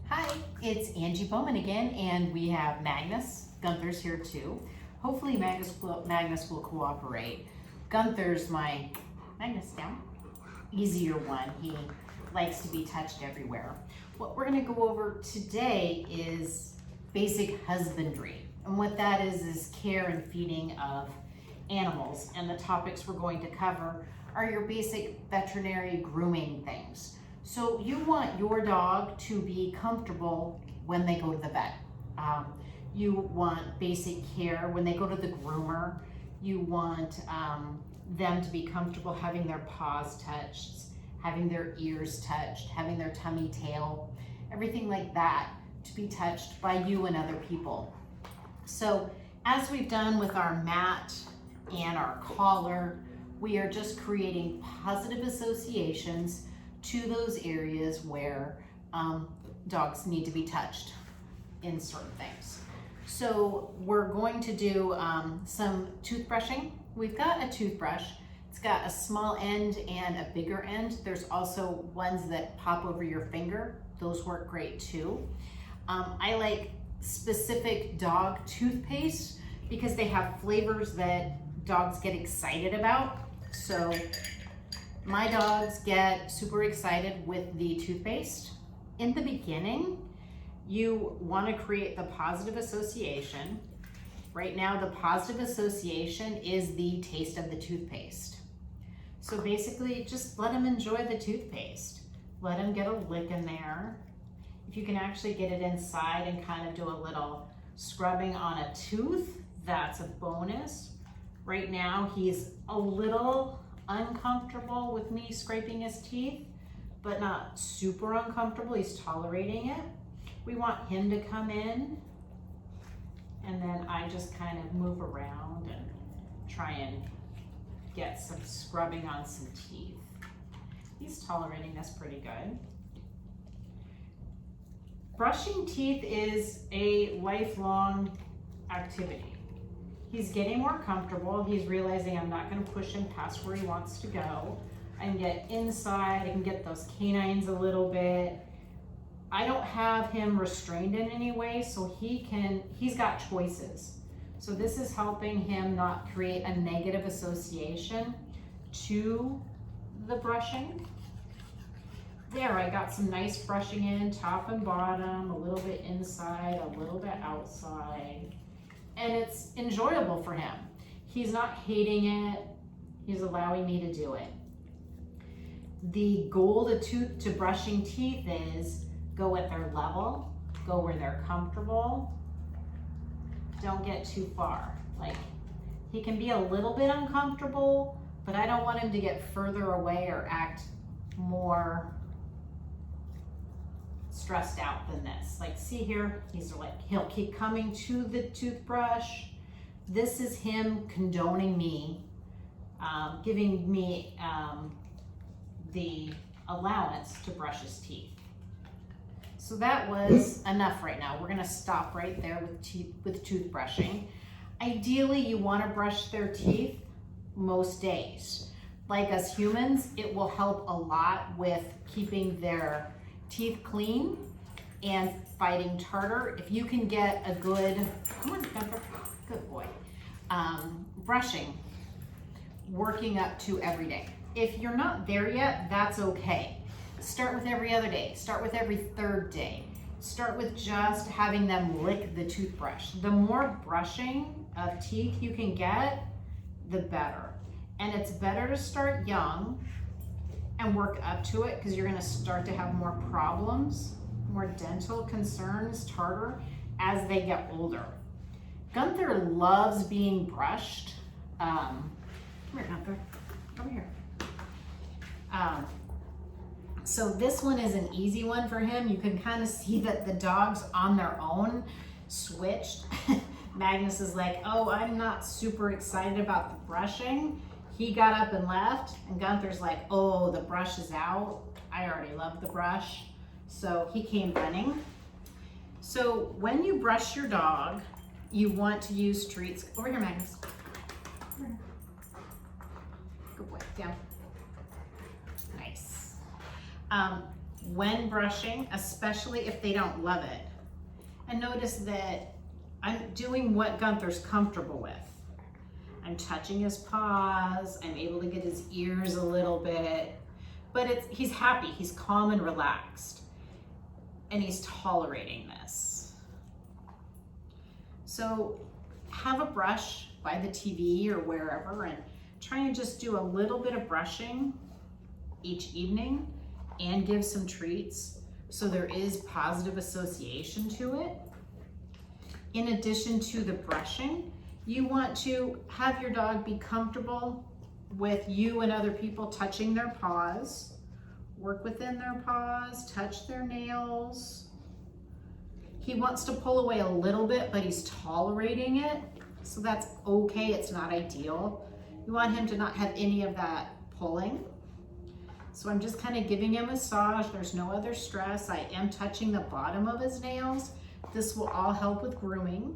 Hi, it's Angie Bowman again, and we have Magnus. Gunther's here too. Hopefully Magnus will cooperate. Gunther's my, Magnus down, easier one. He likes to be touched everywhere. What we're gonna go over today is basic husbandry. And what that is care and feeding of animals. And the topics we're going to cover are your basic veterinary grooming things. So you want your dog to be comfortable when they go to the vet. You want basic care when they go to the groomer. You want them to be comfortable having their paws touched, having their ears touched, having their tummy, tail, everything like that to be touched by you and other people. So as we've done with our mat and our collar, we are just creating positive associations to those areas where dogs need to be touched in certain things. So we're going to do some toothbrushing. We've got a toothbrush. It's got a small end and a bigger end. There's also ones that pop over your finger. Those work great too. I like specific dog toothpaste because they have flavors that dogs get excited about. So my dogs get super excited with the toothpaste. In the beginning, you want to create the positive association. Right now, the positive association is the taste of the toothpaste. So basically, just let them enjoy the toothpaste. Let them get a lick in there. If you can actually get it inside and kind of do a little scrubbing on a tooth, that's a bonus. Right now, he's a little uncomfortable with me scraping his teeth, but not super uncomfortable. He's tolerating it. We want him to come in, and then I just kind of move around and try and get some scrubbing on some teeth. He's tolerating this pretty good. Brushing teeth is a lifelong activity. He's getting more comfortable. He's realizing I'm not going to push him past where he wants to go. I can get inside. I can get those canines a little bit. I don't have him restrained in any way, so he's got choices. So this is helping him not create a negative association to the brushing. There, I got some nice brushing in, top and bottom, a little bit inside, a little bit outside. And it's enjoyable for him. He's not hating it. He's allowing me to do it. The goal to brushing teeth is go at their level, go where they're comfortable. Don't get too far. Like, he can be a little bit uncomfortable, but I don't want him to get further away or act more stressed out than this. Like, see here, he'll keep coming to the toothbrush. This is him condoning me, giving me the allowance to brush his teeth. So that was enough right now. We're gonna stop right there with toothbrushing. Ideally, you wanna brush their teeth most days. Like us humans, it will help a lot with keeping their teeth clean and fighting tartar. If you can get a good, come on, Gunther, good boy, brushing, working up to every day. If you're not there yet, that's okay. Start with every other day. Start with every third day. Start with just having them lick the toothbrush. The more brushing of teeth you can get, the better. And it's better to start young and work up to it because you're going to start to have more problems, more dental concerns, tartar, as they get older. Gunther loves being brushed. Come here, Gunther. Over here. So this one is an easy one for him. You can kind of see that the dogs on their own switched. Magnus is like, oh, I'm not super excited about the brushing. He got up and left, and Gunther's like, oh, the brush is out. I already love the brush. So he came running. So when you brush your dog, you want to use treats. Over here, Magnus. Over here. Good boy, down. Nice. when brushing, especially if they don't love it. And notice that I'm doing what Gunther's comfortable with. I'm touching his paws, I'm able to get his ears a little bit, but he's happy, he's calm and relaxed, and he's tolerating this. So have a brush by the TV or wherever and try and just do a little bit of brushing each evening and give some treats so there is positive association to it. In addition to the brushing, you want to have your dog be comfortable with you and other people touching their paws, work within their paws, touch their nails. He wants to pull away a little bit, but he's tolerating it, so that's okay. It's not ideal. You want him to not have any of that pulling. So I'm just kind of giving him a massage. There's no other stress. I am touching the bottom of his nails. This will all help with grooming.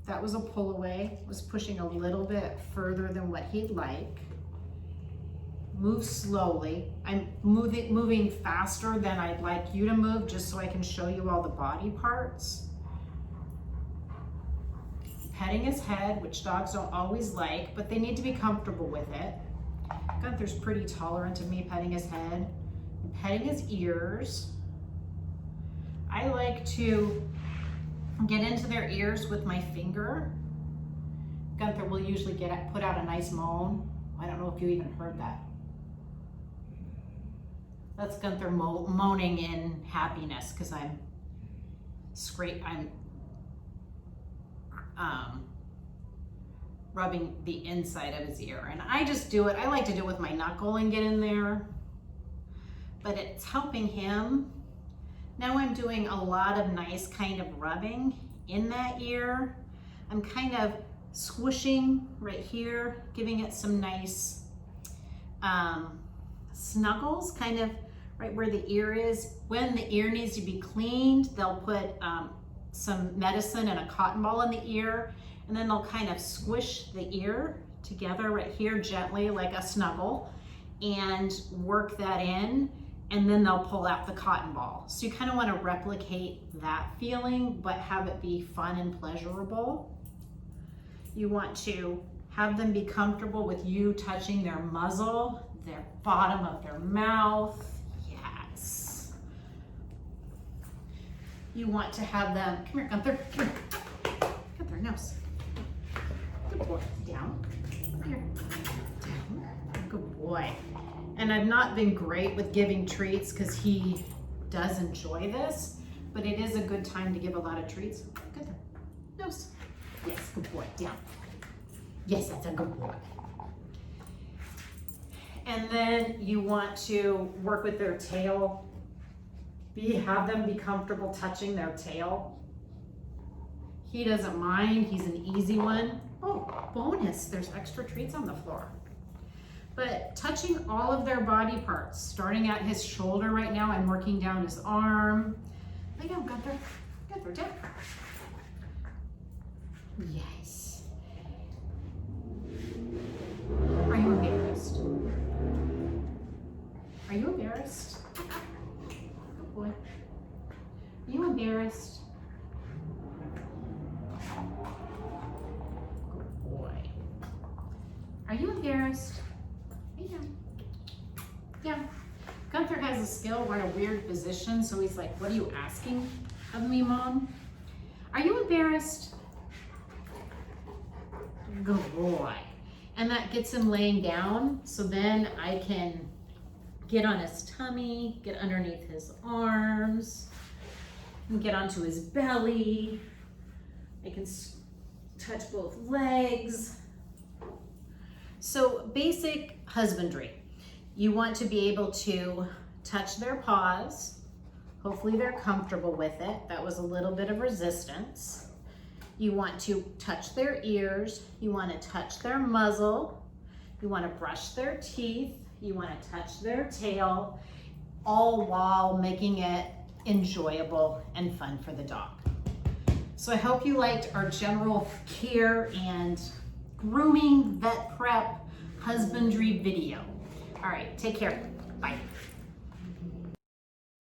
That was a pull away. Was pushing a little bit further than what he'd like. Move slowly. I'm moving faster than I'd like you to move, just so I can show you all the body parts. Petting his head, which dogs don't always like, but they need to be comfortable with it. Gunther's pretty tolerant of me petting his head. I'm petting his ears. I like to get into their ears with my finger. Gunther will usually put out a nice moan. I don't know if you even heard that. That's Gunther moaning in happiness because I'm rubbing the inside of his ear. And I just do it, I like to do it with my knuckle and get in there, but it's helping him. Now I'm doing a lot of nice kind of rubbing in that ear. I'm kind of squishing right here, giving it some nice snuggles, kind of right where the ear is. When the ear needs to be cleaned, they'll put some medicine and a cotton ball in the ear, and then they'll kind of squish the ear together right here gently like a snuggle and work that in, and then they'll pull out the cotton ball. So you kind of want to replicate that feeling, but have it be fun and pleasurable. You want to have them be comfortable with you touching their muzzle, their bottom of their mouth. Yes. You want to have them, come here, Gunther, come here. Gunther, nose. Good boy, down, here, down, good boy. And I've not been great with giving treats because he does enjoy this, but it is a good time to give a lot of treats. Good there. Nose. Yes, good boy. Down. Yes, that's a good boy. And then you want to work with their tail. Have them be comfortable touching their tail. He doesn't mind. He's an easy one. Oh, bonus. There's extra treats on the floor. But touching all of their body parts, starting at his shoulder right now, I'm working down his arm. Lay down, Gunther. Gunther, down. Yes. Are you embarrassed? Are you embarrassed? Good boy. Are you embarrassed? Good boy. Are you embarrassed? Yeah. Gunther has a skill. We're in a weird position, so he's like, what are you asking of me, Mom? Are you embarrassed? Good boy. And that gets him laying down, so then I can get on his tummy, get underneath his arms, and get onto his belly. I can touch both legs. So basic husbandry. You want to be able to touch their paws. Hopefully they're comfortable with it. That was a little bit of resistance. You want to touch their ears. You want to touch their muzzle. You want to brush their teeth. You want to touch their tail, all while making it enjoyable and fun for the dog. So I hope you liked our general care and grooming, vet prep, husbandry video. All right, take care. Bye.